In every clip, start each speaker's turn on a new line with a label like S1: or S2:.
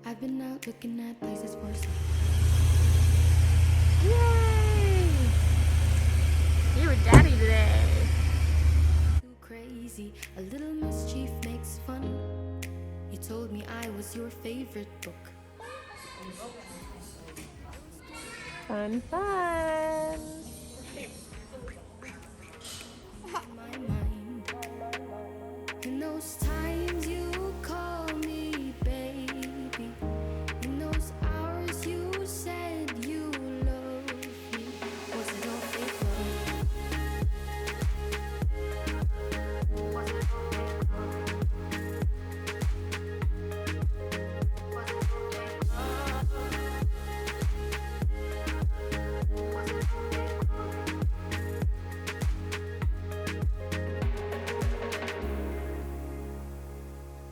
S1: I've been out looking at places for sale.
S2: Yay! You're with Daddy today.
S1: Too crazy, a little mischief makes fun. You told me I was your favorite book.
S2: Fun, fun.
S1: My mind. In those times you call me baby. In those hours you said you loved me. Was it all fake love? Was it all fake love? Was it all fake love? Was it all fake love?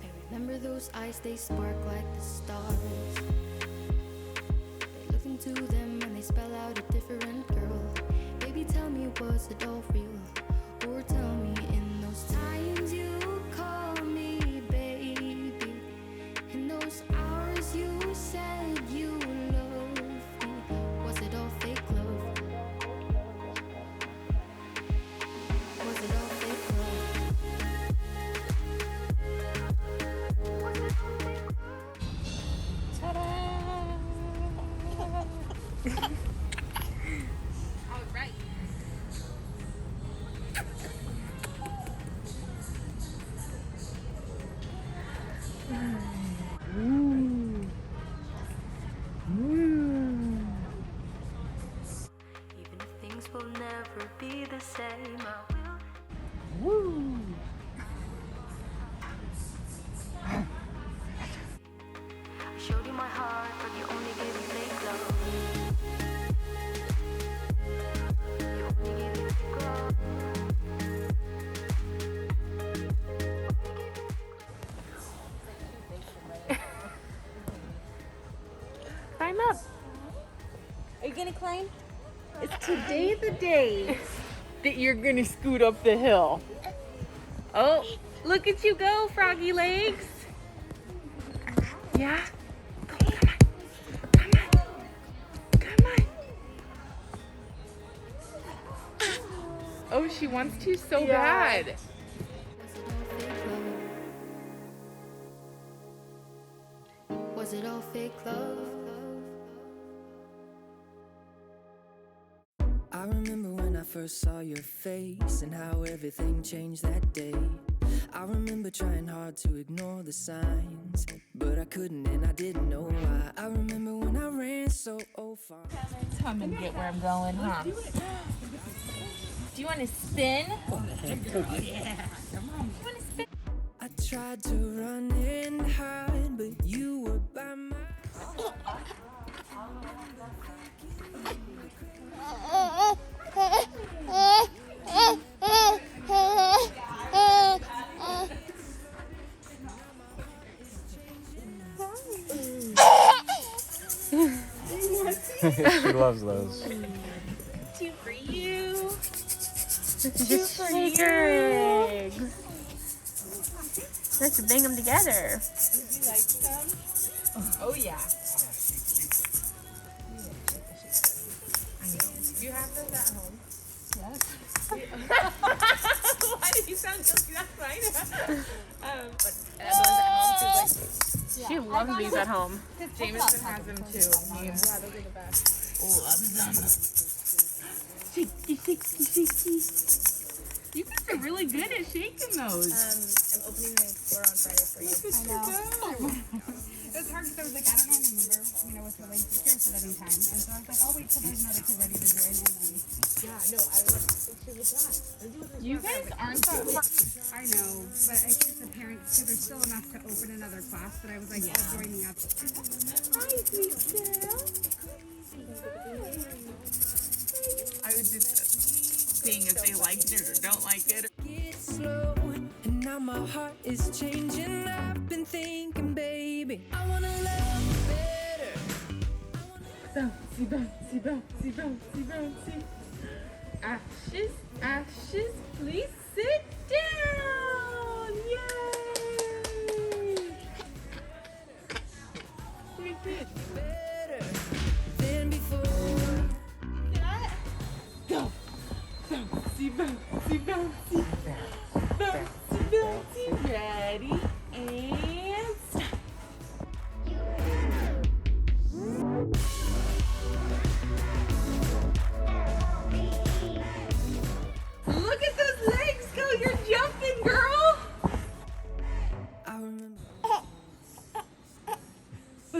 S1: I remember those eyes, they spark like the stars. I look into them and they spell out a different girl. Baby, tell me, was it all real? Or tell me, in those times you call me baby, in those hours you said you loved me, was it all fake love? Was it all fake love? Was it all fake love?
S2: All right.
S1: Even if things will never be the same, I will. I showed you my heart, but you only gave me fake love. You only gave me fake love.
S2: Climb up.
S3: Are you gonna climb?
S2: It's today the day that you're gonna scoot up the hill. Oh, look at you go, froggy legs. Yeah? Go, come on. Come on. Come on. Oh, she wants to so bad.
S1: Was it all fake love?
S4: I remember when I first saw your face and how everything changed that day. I remember trying hard to ignore the signs, but I couldn't and I didn't know why. I remember when I ran so far.
S2: Come and get where I'm going, huh? Do you want to spin?
S4: I tried to run and hide, but you were by my
S5: She loves those.
S2: Two for you. Two for your eggs. Let's bang them together.
S3: Would you like some?
S2: Oh yeah. Do you have those at home?
S3: Yes.
S2: Why did you sound guilty? That's fine. But the ones at home, she loves these at home. Jameson has them too.
S3: Yeah, those are the best.
S2: Loves them. Shaky, shaky, shaky. You guys are really good at shaking those.
S3: I'm opening the Explorer on Friday for you.
S6: I know. It was hard because I was like, I don't know how to move her, with her legs secure at any time. And so I was like, I'll wait till there's another kid ready to join. And then,
S3: Yeah, no, I was.
S2: You guys aren't that
S6: I know, but I think the parents, because there's still enough to open another class, but I was like, I'll join the other.
S2: Hi, sweet girl. I was just seeing if they liked it or don't like it.
S4: Get slow, and now my heart is changing. I've been thinking, baby, I wanna love you better.
S2: Bouncy, bouncy, bouncy, bouncy, bouncy. Ashes, ashes, please sit down. Yay!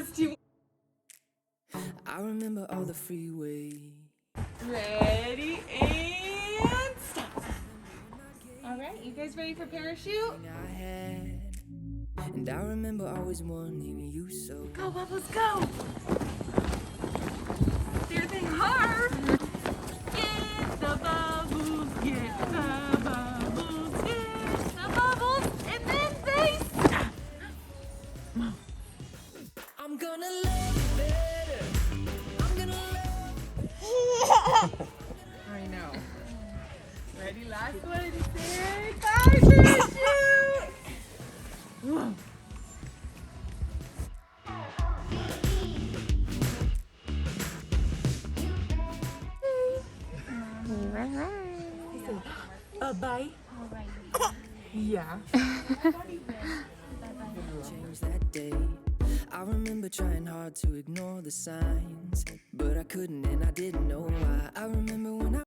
S2: was too.
S4: I remember all the freeway.
S2: Ready and stop. All right, you guys ready for parachute?
S4: I had, and I remember always wanting you so.
S2: Go, Bubbles, go. There they are. Get the bubbles, get the bubbles, get the bubbles, and then they stop.
S4: I'm gonna love you better. I'm gonna love.
S2: I know. Ready, last one. Say bye, parachute. Whoa. Bye. Yeah.
S4: Change that day. I remember trying hard to ignore the signs, but I couldn't and I didn't know why. I remember when I